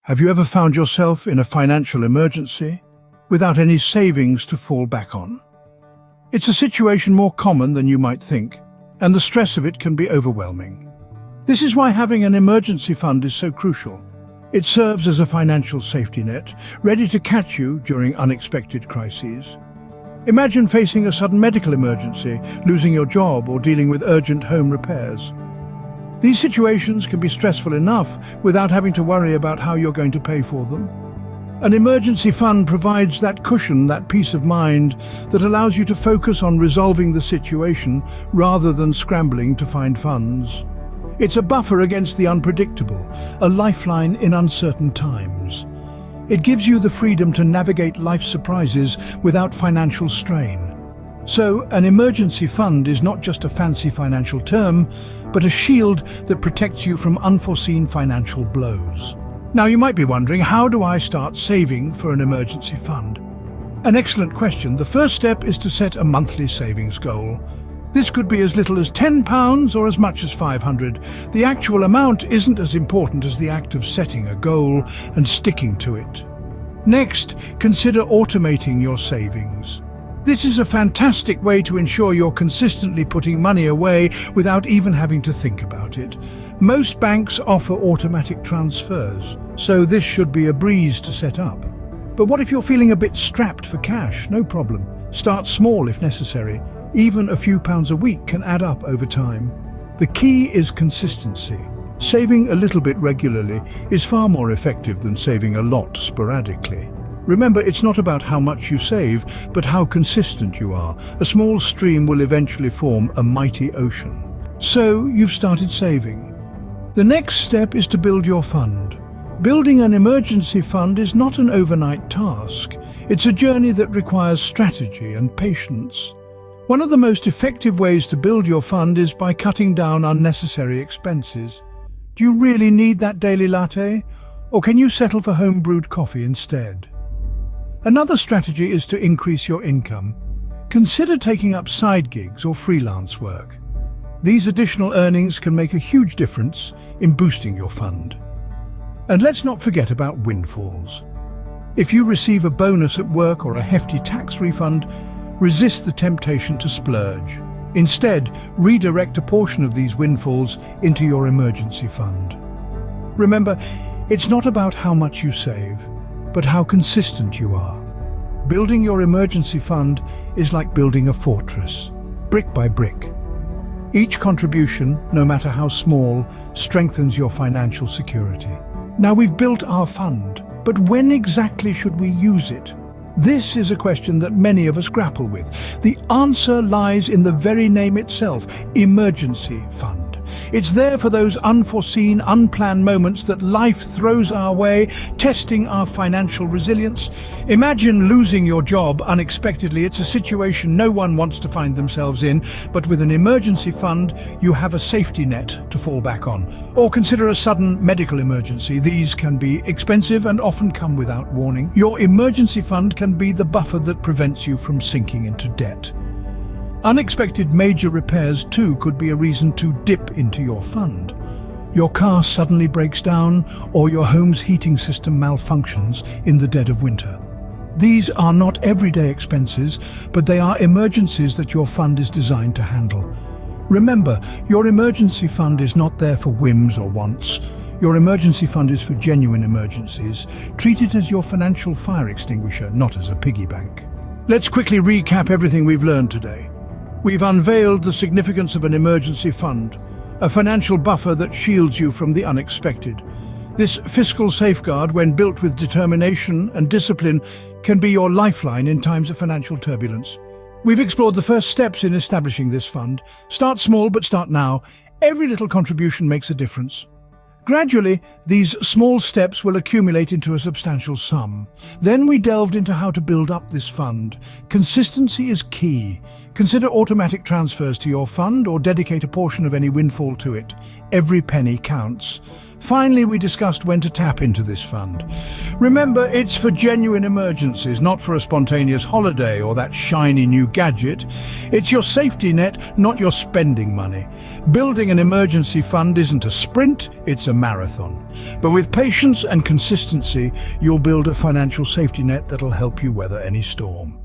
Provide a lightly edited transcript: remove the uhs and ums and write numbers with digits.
Have you ever found yourself in a financial emergency without any savings to fall back on? It's a situation more common than you might think, and the stress of it can be overwhelming. This is why having an emergency fund is so crucial. It serves as a financial safety net, ready to catch you during unexpected crises. Imagine facing a sudden medical emergency, losing your job, or dealing with urgent home repairs. These situations can be stressful enough without having to worry about how you're going to pay for them. An emergency fund provides that cushion, that peace of mind that allows you to focus on resolving the situation rather than scrambling to find funds. It's a buffer against the unpredictable, a lifeline in uncertain times. It gives you the freedom to navigate life's surprises without financial strain. So, an emergency fund is not just a fancy financial term, but a shield that protects you from unforeseen financial blows. Now, you might be wondering, how do I start saving for an emergency fund? An excellent question. The first step is to set a monthly savings goal. This could be as little as £10 or as much as 500. The actual amount isn't as important as the act of setting a goal and sticking to it. Next, consider automating your savings. This is a fantastic way to ensure you're consistently putting money away without even having to think about it. Most banks offer automatic transfers, so this should be a breeze to set up. But what if you're feeling a bit strapped for cash? No problem. Start small if necessary. Even a few pounds a week can add up over time. The key is consistency. Saving a little bit regularly is far more effective than saving a lot sporadically. Remember, it's not about how much you save, but how consistent you are. A small stream will eventually form a mighty ocean. So, you've started saving. The next step is to build your fund. Building an emergency fund is not an overnight task. It's a journey that requires strategy and patience. One of the most effective ways to build your fund is by cutting down unnecessary expenses. Do you really need that daily latte? Or can you settle for home-brewed coffee instead? Another strategy is to increase your income. Consider taking up side gigs or freelance work. These additional earnings can make a huge difference in boosting your fund. And let's not forget about windfalls. If you receive a bonus at work or a hefty tax refund, resist the temptation to splurge. Instead, redirect a portion of these windfalls into your emergency fund. Remember, it's not about how much you save, but how consistent you are. Building your emergency fund is like building a fortress, brick by brick. Each contribution, no matter how small, strengthens your financial security. Now, we've built our fund, but when exactly should we use it? This is a question that many of us grapple with. The answer lies in the very name itself, emergency fund. It's there for those unforeseen, unplanned moments that life throws our way, testing our financial resilience. Imagine losing your job unexpectedly. It's a situation no one wants to find themselves in, but with an emergency fund, you have a safety net to fall back on. Or consider a sudden medical emergency. These can be expensive and often come without warning. Your emergency fund can be the buffer that prevents you from sinking into debt. Unexpected major repairs too could be a reason to dip into your fund. Your car suddenly breaks down, or your home's heating system malfunctions in the dead of winter. These are not everyday expenses, but they are emergencies that your fund is designed to handle. Remember, your emergency fund is not there for whims or wants. Your emergency fund is for genuine emergencies. Treat it as your financial fire extinguisher, not as a piggy bank. Let's quickly recap everything we've learned today. We've unveiled the significance of an emergency fund, a financial buffer that shields you from the unexpected. This fiscal safeguard, when built with determination and discipline, can be your lifeline in times of financial turbulence. We've explored the first steps in establishing this fund. Start small, but start now. Every little contribution makes a difference. Gradually, these small steps will accumulate into a substantial sum. Then we delved into how to build up this fund. Consistency is key. Consider automatic transfers to your fund or dedicate a portion of any windfall to it. Every penny counts. Finally, we discussed when to tap into this fund. Remember, it's for genuine emergencies, not for a spontaneous holiday or that shiny new gadget. It's your safety net, not your spending money. Building an emergency fund isn't a sprint, it's a marathon. But with patience and consistency, you'll build a financial safety net that'll help you weather any storm.